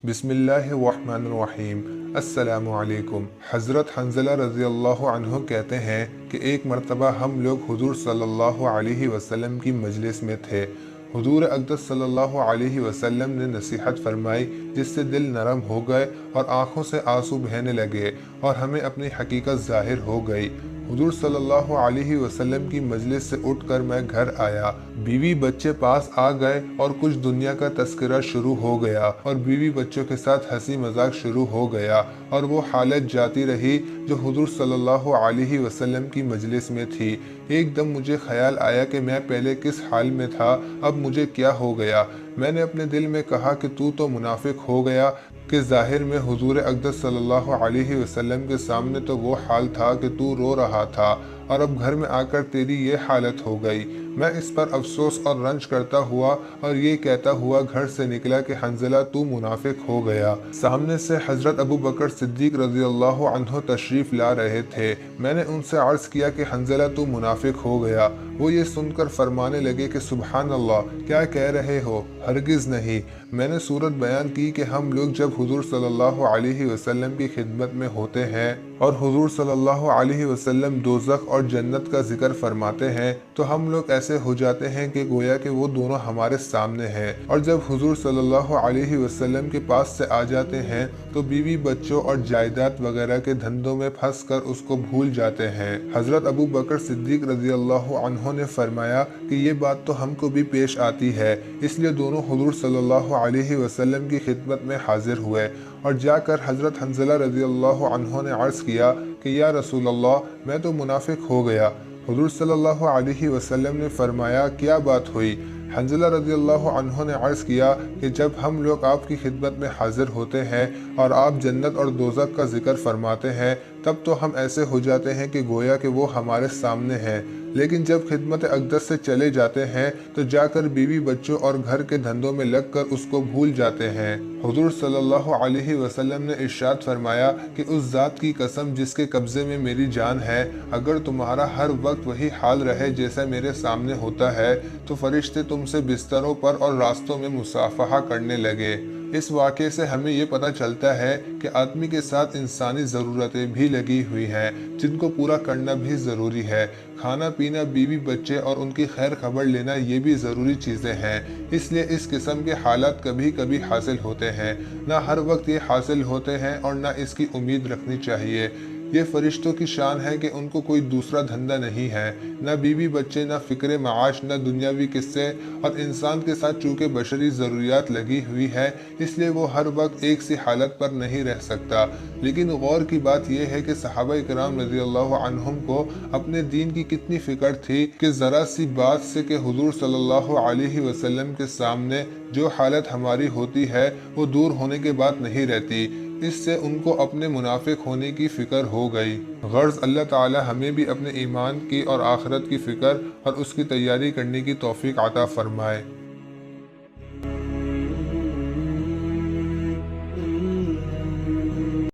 بسم اللہ الرحمن الرحیم۔ السلام علیکم۔ حضرت حنظلہ رضی اللہ عنہ کہتے ہیں کہ ایک مرتبہ ہم لوگ حضور صلی اللہ علیہ وسلم کی مجلس میں تھے۔ حضور اقدس صلی اللہ علیہ وسلم نے نصیحت فرمائی جس سے دل نرم ہو گئے اور آنکھوں سے آنسو بہنے لگے اور ہمیں اپنی حقیقت ظاہر ہو گئی۔ حضور صلی اللہ علیہ وسلم کی مجلس سے اٹھ کر میں گھر آیا، بیوی بچے پاس آ گئے اور کچھ دنیا کا تذکرہ شروع ہو گیا اور بیوی بچوں کے ساتھ ہنسی مذاق شروع ہو گیا اور وہ حالت جاتی رہی جو حضور صلی اللہ علیہ وسلم کی مجلس میں تھی۔ ایک دم مجھے خیال آیا کہ میں پہلے کس حال میں تھا، اب مجھے کیا ہو گیا۔ میں نے اپنے دل میں کہا کہ تو منافق ہو گیا کہ ظاہر میں حضور اقدس صلی اللہ علیہ وسلم کے سامنے تو وہ حال تھا کہ تو رو رہا تھا اور اب گھر میں آ کر تیری یہ حالت ہو گئی۔ میں اس پر افسوس اور رنج کرتا ہوا اور یہ کہتا ہوا گھر سے نکلا کہ حنظلہ تو منافق ہو گیا۔ سامنے سے حضرت ابو بکر صدیق رضی اللہ عنہ تشریف لا رہے تھے۔ میں نے ان سے عرض کیا کہ حنظلہ تو منافق ہو گیا۔ وہ یہ سن کر فرمانے لگے کہ سبحان اللہ، کیا کہہ رہے ہو؟ ہرگز نہیں۔ میں نے صورت بیان کی کہ ہم لوگ جب حضور صلی اللہ علیہ وسلم کی خدمت میں ہوتے ہیں اور حضور صلی اللہ علیہ وسلم دوزخ اور جنت کا ذکر فرماتے ہیں تو ہم لوگ ایسے ہو جاتے ہیں کہ گویا کہ وہ دونوں ہمارے سامنے ہیں، اور جب حضور صلی اللہ علیہ وسلم کے پاس سے آ جاتے ہیں تو بیوی بچوں اور جائیداد وغیرہ کے دھندوں میں پھنس کر اس کو بھول جاتے ہیں۔ حضرت ابو بکر صدیق رضی اللہ عنہ نے فرمایا کہ یہ بات تو ہم کو بھی پیش آتی ہے، اس لیے دونوں حضور صلی اللہ علیہ وسلم کی خدمت میں حاضر ہوئے اور جا کر حضرت حنظلہ رضی اللہ عنہ نے عرض کیا کہ یا رسول اللہ، میں تو منافق ہو گیا۔ حضور صلی اللہ علیہ وسلم نے فرمایا کیا بات ہوئی؟ حنظلہ رضی اللہ عنہ نے عرض کیا کہ جب ہم لوگ آپ کی خدمت میں حاضر ہوتے ہیں اور آپ جنت اور دوزخ کا ذکر فرماتے ہیں تب تو ہم ایسے ہو جاتے ہیں کہ گویا کہ وہ ہمارے سامنے ہیں، لیکن جب خدمت اقدس سے چلے جاتے ہیں تو جا کر بیوی بچوں اور گھر کے دھندوں میں لگ کر اس کو بھول جاتے ہیں۔ حضور صلی اللہ علیہ وسلم نے ارشاد فرمایا کہ اس ذات کی قسم جس کے قبضے میں میری جان ہے، اگر تمہارا ہر وقت وہی حال رہے جیسا میرے سامنے ہوتا ہے تو فرشتے تم سے بستروں پر اور راستوں میں مصافحہ کرنے لگے۔ اس واقعے سے ہمیں یہ پتہ چلتا ہے کہ آدمی کے ساتھ انسانی ضرورتیں بھی لگی ہوئی ہیں جن کو پورا کرنا بھی ضروری ہے۔ کھانا پینا، بیوی بچے اور ان کی خیر خبر لینا یہ بھی ضروری چیزیں ہیں، اس لیے اس قسم کے حالات کبھی کبھی حاصل ہوتے ہیں، نہ ہر وقت یہ حاصل ہوتے ہیں اور نہ اس کی امید رکھنی چاہیے۔ یہ فرشتوں کی شان ہے کہ ان کو کوئی دوسرا دھندا نہیں ہے، نہ بیوی بچے، نہ فکر معاش، نہ دنیاوی قصے، اور انسان کے ساتھ چونکہ بشری ضروریات لگی ہوئی ہے اس لیے وہ ہر وقت ایک سی حالت پر نہیں رہ سکتا۔ لیکن غور کی بات یہ ہے کہ صحابہ کرام رضی اللہ عنہم کو اپنے دین کی کتنی فکر تھی کہ ذرا سی بات سے کہ حضور صلی اللہ علیہ وسلم کے سامنے جو حالت ہماری ہوتی ہے وہ دور ہونے کے بعد نہیں رہتی، اس سے ان کو اپنے منافق ہونے کی فکر ہو گئی۔ غرض اللہ تعالی ہمیں بھی اپنے ایمان کی اور آخرت کی فکر اور اس کی تیاری کرنے کی توفیق عطا فرمائے۔